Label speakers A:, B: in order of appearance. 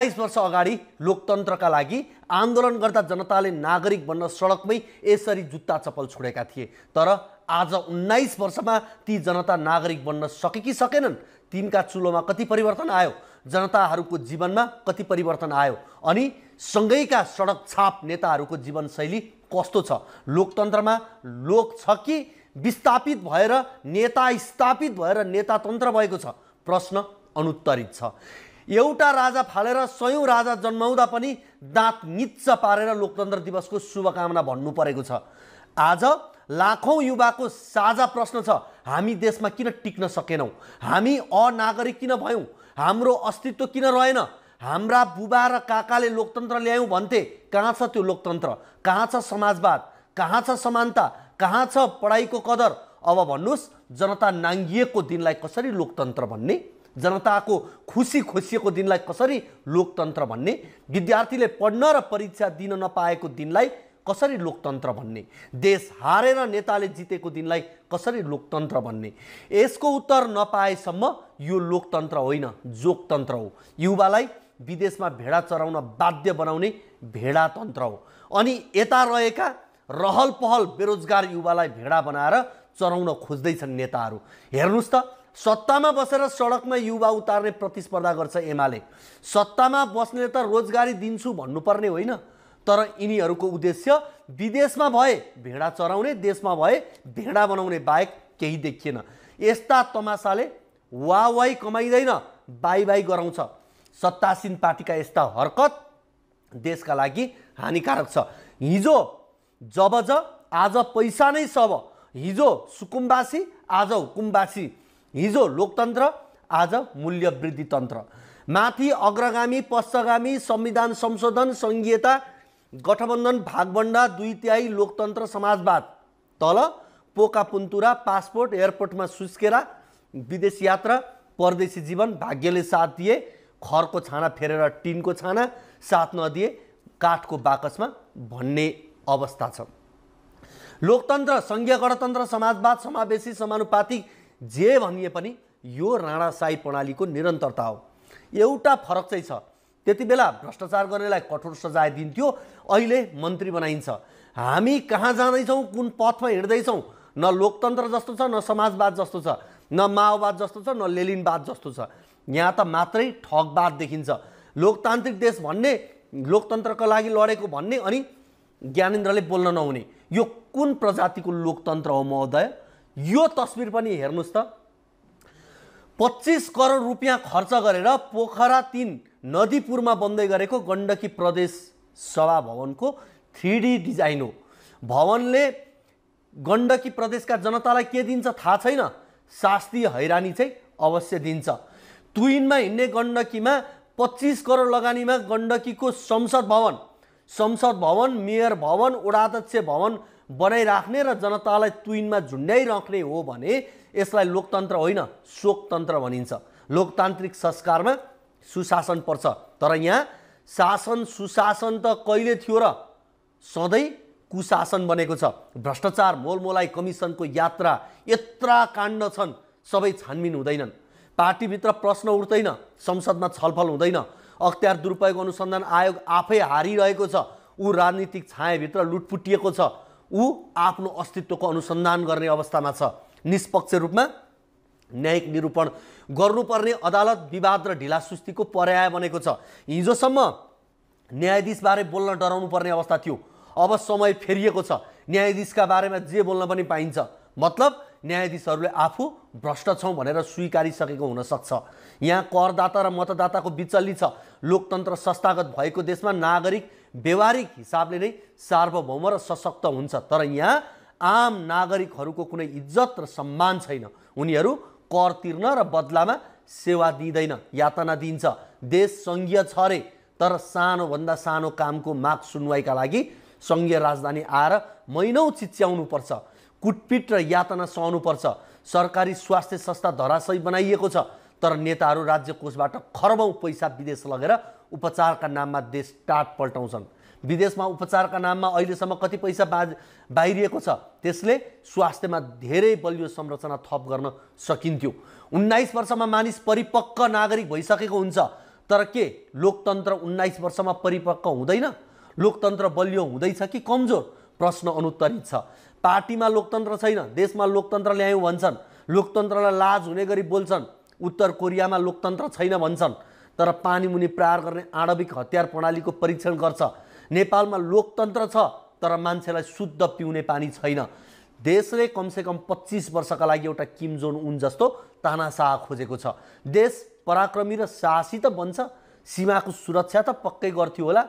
A: 22 वर्ष अगाडि लोकतन्त्रका लागि आन्दोलन गर्दा जनताले नागरिक बन्न सडकमै यसरी जुत्ता चप्पल छोडेका थिए। तर आज 19 वर्षमा ती जनता नागरिक बन्न सके कि सकेनन्? तिनका चुलोमा कति परिवर्तन आयो? जनताहरूको जीवनमा कति परिवर्तन आयो? अनि सँगैका सडक छाप नेताहरूको जीवनशैली कस्तो छ? लोकतन्त्रमा लोक छ कि विस्थापित भएर नेता स्थापित भएर नेतातन्त्र भएको छ? प्रश्न अनुत्तरित छ। एउटा राजा फालेर सयौं राजा जन्माउँदा पनि दाँत निच्च पारेर लोकतन्त्र दिवसको शुभकामना भन्नु परेको छ। आज लाखौं युवाको साझा प्रश्न छ, हामी देशमा किन टिक्न सकेनौं? हामी अनागरिक किन भयौं? हाम्रो अस्तित्व किन रहेन? हाम्रा बुबा र काकाले लोकतन्त्र ल्यायौं भन्थे, कहाँ छ त्यो लोकतन्त्र? कहाँ छ समाजवाद? कहाँ छ समानता? कहाँ छ पढाइको कदर? अब भन्नुस्, जनता नाङ्गिएको दिनलाई कसरी लोकतन्त्र भन्ने? जनताको खुसी खोसिएको दिनलाई कसरी लोकतन्त्र भन्ने? विद्यार्थीले पढ्न र परीक्षा दिन नपाएको दिनलाई कसरी लोकतन्त्र भन्ने? देश हारेर नेताले जितेको दिनलाई कसरी लोकतन्त्र भन्ने? यसको उत्तर नपाएसम्म यो लोकतन्त्र होइन, जोकतन्त्र हो। युवालाई विदेशमा भेडा चराउन बाध्य बनाउने भेडातन्त्र हो। अनि यता रहेका रहल पहल बेरोजगार युवालाई भेडा बनाएर चराउन खोज्दैछन् नेताहरू। हेर्नुस् त, सत्तामा बसेर सडकमा युवा उतार्ने प्रतिस्पर्धा गर्छ एमाले। सत्तामा बस्ने त रोजगारी दिन्छु भन्नुपर्ने होइन, तर यिनीहरूको उद्देश्य विदेशमा भए भेडा चराउने, देशमा भए भेडा बनाउने बाहेक केही देखिएन। यस्ता तमासाले वाहवाही कमाइँदैन, बाई बाई गराउँछ। सत्तासीन पार्टीका यस्ता हरकत देशका लागि हानिकारक छ। हिजो जबज आज पैसा नै सब। हिजो सुकुम्बासी आज हुकुमबासी। हिजो लोकतन्त्र आज मूल्य वृद्धि तन्त्र। माथि अग्रगामी पश्चगामी, संविधान संशोधन, संघीयता, गठबन्धन, भागबण्डा, 2/3 लोकतन्त्र समाजवाद। तल पोका पुन्तुरा, पासपोर्ट, एयरपोर्टमा सुस्केरा, विदेश यात्रा, परदेशी जीवन, भाग्यले साथ दिए, खरको छाना फेरेर टिनको छाना साथ नदिए, काठको बाकसमा भन्ने अवस्था छ। लोकतन्त्र, संघीय गणतन्त्र, समाजवाद, समावेशी, समानुपातिक जे भनिए पनि यो राणाशाही प्रणालीको निरन्तरता हो। एउटा फरक चाहिँ छ, त्यति बेला भ्रष्टाचार गर्नेलाई कठोर सजाय दिन्थ्यो, अहिले मन्त्री बनाइन्छ। हामी कहाँ जाँदैछौँ, कुन पथमा हिँड्दैछौँ? न लोकतन्त्र जस्तो छ, न समाजवाद जस्तो छ, न माओवाद जस्तो छ, न लेलिनवाद जस्तो छ। यहाँ त मात्रै ठगवाद देखिन्छ। लोकतान्त्रिक देश भन्ने, लोकतन्त्रका लागि लडेको भन्ने, अनि ज्ञानेन्द्रले बोल्न नहुने। यो कुन प्रजातिको लोकतन्त्र हो महोदय? यो तस्बिर पनि हेर्नुस् त। 25 करोड रुपियाँ खर्च गरेर पोखरा 3 नदीपुरमा बन्दै गरेको गण्डकी प्रदेश सभा भवनको 3D डिजाइन हो। भवनले गण्डकी प्रदेशका जनतालाई के दिन्छ थाहा छैन, शास्त्रीय हैरानी चाहिँ अवश्य दिन्छ। तुइनमा हिँड्ने गण्डकीमा 25 करोड लगानीमा गण्डकीको संसद भवन, मेयर भवन, वडाध्यक्ष भवन बनाइराख्ने र जनतालाई तुइनमा झुन्ड्याइराख्ने हो भने यसलाई लोकतन्त्र होइन, शोकतन्त्र भनिन्छ। लोकतान्त्रिक संस्कारमा सुशासन पर्छ, तर यहाँ शासन सुशासन त कहिले थियो र? सधैँ कुशासन बनेको छ। भ्रष्टाचार, मोलमोलाई, कमिसनको यात्रा, यत्रा काण्ड छन्, सबै छानबिन हुँदैनन्। पार्टीभित्र प्रश्न उठ्दैन, संसदमा छलफल हुँदैन। अख्तियार दुरुपयोग अनुसन्धान आयोग आफै हारिरहेको छ। ऊ राजनीतिक छायाभित्र लुटपुटिएको छ। ऊ आफ्नो अस्तित्वको अनुसन्धान गर्ने अवस्थामा छ। निष्पक्ष रूपमा न्यायिक निरूपण गर्नुपर्ने अदालत विवाद र ढिलासुस्तीको पर्याय बनेको छ। हिजोसम्म न्यायाधीशबारे बोल्न डराउनु पर्ने अवस्था थियो, अब समय फेरिएको छ। न्यायाधीशका बारेमा जे बोल्न पनि पाइन्छ। मतलब न्यायाधीशहरूले आफू भ्रष्ट छौँ भनेर स्वीकारिसकेको हुनसक्छ। यहाँ करदाता र मतदाताको बिचल्ली छ। लोकतन्त्र संस्थागत भएको देशमा नागरिक व्यवहारिक हिसाबले नै सार्वभौम र सशक्त हुन्छ, तर यहाँ आम नागरिकहरूको कुनै इज्जत र सम्मान छैन। उनीहरू कर तिर्न र बदलामा सेवा दिँदैन, यातना दिन्छ। देश सङ्घीय छ रे, तर सानोभन्दा सानो कामको माग सुनवाईका लागि सङ्घीय राजधानी आएर महिनौँ चिच्याउनु पर्छ, कुटपिट र यातना सहनुपर्छ। सरकारी स्वास्थ्य संस्था धराशयी बनाइएको छ, तर नेताहरू राज्य कोषबाट खरबौँ पैसा विदेश लगेर उपचारका नाममा देश टाट पल्टाउँछन्। विदेशमा उपचारका नाममा अहिलेसम्म कति पैसा बाहिरिएको छ, त्यसले स्वास्थ्यमा धेरै बलियो संरचना थप गर्न सकिन्थ्यो। 19 वर्षमा मानिस परिपक्व नागरिक भइसकेको हुन्छ, तर के लोकतन्त्र 19 वर्षमा परिपक्व हुँदैन? लोकतन्त्र बलियो हुँदैछ कि कमजोर? प्रश्न अनुत्तरित छ। पार्टीमा लोकतन्त्र छैन, देशमा लोकतन्त्र ल्यायौँ भन्छन्, लोकतन्त्रलाई लाज हुने गरी बोल्छन्। उत्तर कोरियामा लोकतन्त्र छैन भन्छन् तर पानीमुनि प्रहार गर्ने आणविक हतियार प्रणालीको परीक्षण गर्छ। नेपालमा लोकतन्त्र छ तर मान्छेलाई शुद्ध पिउने पानी छैन। देशले कमसेकम 25 वर्षका लागि एउटा किम जोन उन जस्तो तानाशाह खोजेको छ। देश पराक्रमी र साहसी त बन्छ, सीमाको सुरक्षा त पक्कै गर्थ्यो होला,